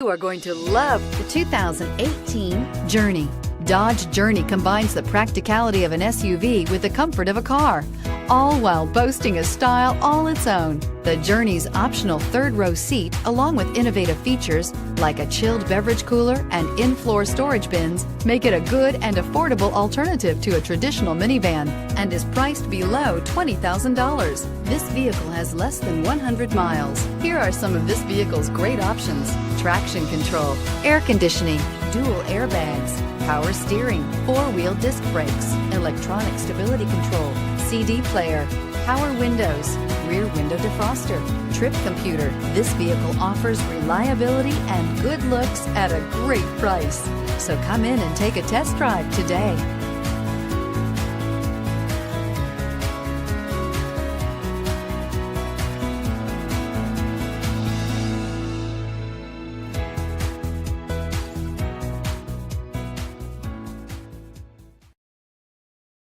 You are going to love the 2018 Journey. Dodge Journey combines the practicality of an SUV with the comfort of a car, all while boasting a style all its own. The Journey's optional third-row seat, along with innovative features like a chilled beverage cooler and in-floor storage bins, make it a good and affordable alternative to a traditional minivan and is priced below $20,000. This vehicle has less than 100 miles. Here are some of this vehicle's great options: traction control, air conditioning, dual airbags, power steering, four-wheel disc brakes, electronic stability control, CD player, power windows, rear window defroster, trip computer. This vehicle offers reliability and good looks at a great price. So come in and take a test drive today.